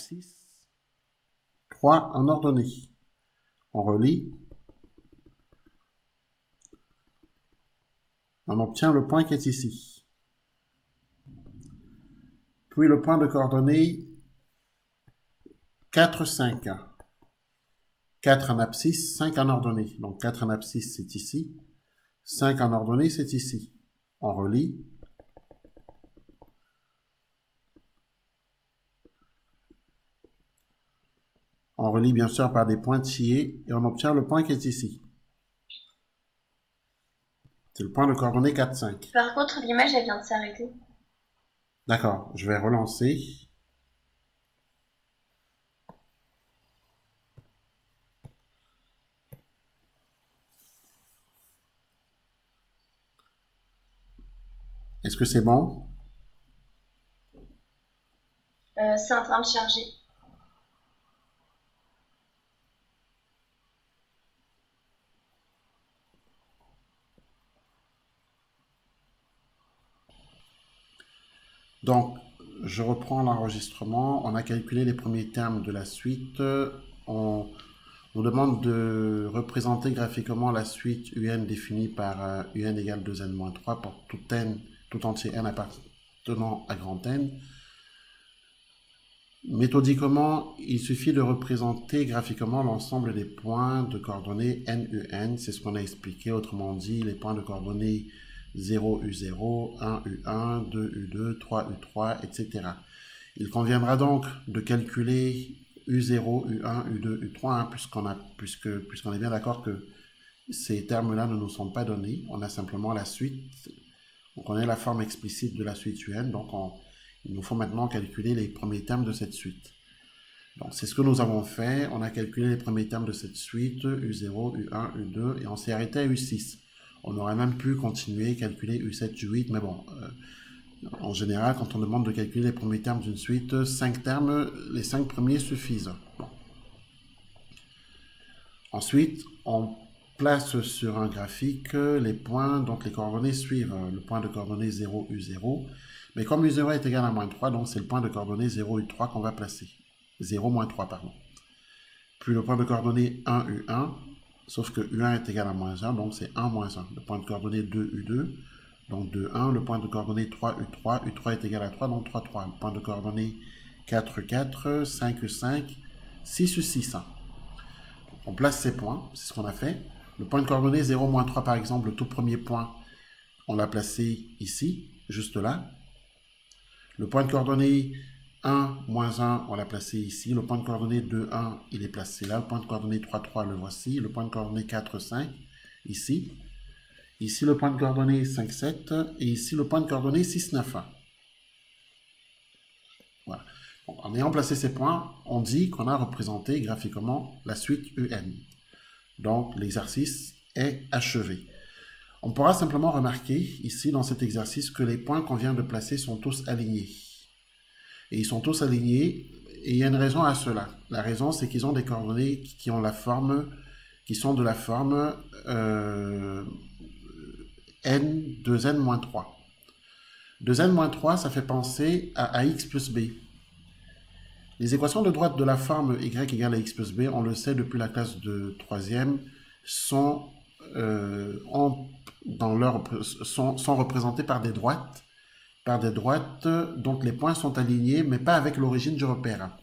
6, 3 en ordonnée. On relie. On obtient le point qui est ici. Puis le point de coordonnées 4, 5. 4 en abscisse, 5 en ordonnée. Donc 4 en abscisse, c'est ici. 5 en ordonnée, c'est ici. On relie. On relie bien sûr par des pointillés et on obtient le point qui est ici. C'est le point de coordonnées 4, 5. Par contre, l'image, elle vient de s'arrêter. D'accord, je vais relancer. Est-ce que c'est bon? C'est en train de charger. Donc, je reprends l'enregistrement. On a calculé les premiers termes de la suite. On nous demande de représenter graphiquement la suite UN définie par UN égale 2n-3 pour tout n, tout entier n appartenant à grand N. Méthodiquement, il suffit de représenter graphiquement l'ensemble des points de coordonnées NUN. C'est ce qu'on a expliqué. Autrement dit, les points de coordonnées 0U0, 1U1, 2U2, 3U3, etc. Il conviendra donc de calculer U0, U1, U2, U3, puisqu'on est bien d'accord que ces termes-là ne nous sont pas donnés. On a simplement la suite. On connaît la forme explicite de la suite UN, donc il nous faut maintenant calculer les premiers termes de cette suite. Donc c'est ce que nous avons fait. On a calculé les premiers termes de cette suite, U0, U1, U2, et on s'est arrêté à U6. On aurait même pu continuer, calculer U7, U8, mais bon, en général, quand on demande de calculer les premiers termes d'une suite, 5 termes, les 5 premiers suffisent. Bon. Ensuite, on place sur un graphique les points dont les coordonnées suivent. Le point de coordonnées 0, U0. Mais comme U0 est égal à moins 3, donc c'est le point de coordonnées 0, U3 qu'on va placer. 0, moins 3, pardon. Puis le point de coordonnées 1, U1, sauf que U1 est égal à moins 1, donc c'est 1, moins 1. Le point de coordonnées 2, U2, donc 2, 1. Le point de coordonnées 3, U3, U3 est égal à 3, donc 3, 3. Le point de coordonnées 4, 4, 5, 5, 6, 6. On place ces points, c'est ce qu'on a fait. Le point de coordonnées 0, moins 3, par exemple, le tout premier point, on l'a placé ici, juste là. Le point de coordonnées 1, moins 1, on l'a placé ici. Le point de coordonnées 2, 1, il est placé là. Le point de coordonnées 3, 3, le voici. Le point de coordonnées 4, 5, ici. Ici, le point de coordonnées 5, 7. Et ici, le point de coordonnées 6, 9, 1. Voilà. Donc, en ayant placé ces points, on dit qu'on a représenté graphiquement la suite UN. Donc, l'exercice est achevé. On pourra simplement remarquer ici dans cet exercice que les points qu'on vient de placer sont tous alignés. Et ils sont tous alignés et il y a une raison à cela. La raison, c'est qu'ils ont des coordonnées qui ont la forme, qui sont de la forme n 2n-3. 2n-3, ça fait penser à ax plus b. Les équations de droite de la forme y égale à x plus b, on le sait depuis la classe de 3e, sont représentées par des droites dont les points sont alignés, mais pas avec l'origine du repère.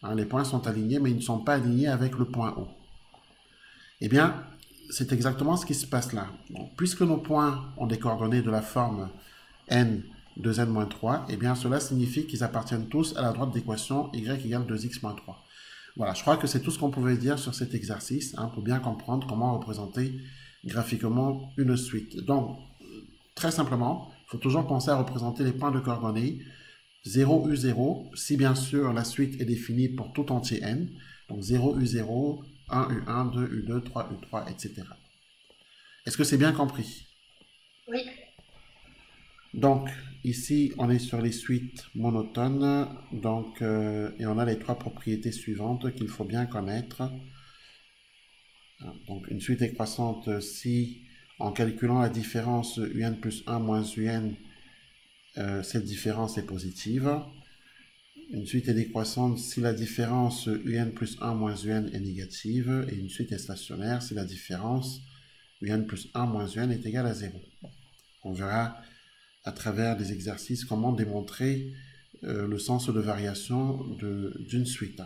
Hein, les points sont alignés, mais ils ne sont pas alignés avec le point O. Eh bien, c'est exactement ce qui se passe là. Donc, puisque nos points ont des coordonnées de la forme n 2n-3, eh bien, cela signifie qu'ils appartiennent tous à la droite d'équation y égale 2x-3. Voilà, je crois que c'est tout ce qu'on pouvait dire sur cet exercice, hein, pour bien comprendre comment représenter graphiquement une suite. Donc, très simplement, il faut toujours penser à représenter les points de coordonnées 0U0, si bien sûr la suite est définie pour tout entier n, donc 0U0, 1U1, 2U2, 3U3, etc. Est-ce que c'est bien compris? Oui. Donc, ici, on est sur les suites monotones, donc, et on a les 3 propriétés suivantes qu'il faut bien connaître. Donc, une suite est croissante si, en calculant la différence UN plus 1 moins UN, cette différence est positive. Une suite est décroissante si la différence un plus 1 moins un est négative, et une suite est stationnaire si la différence un plus 1 moins un est égale à 0. On verra à travers des exercices comment démontrer le sens de variation d'une suite.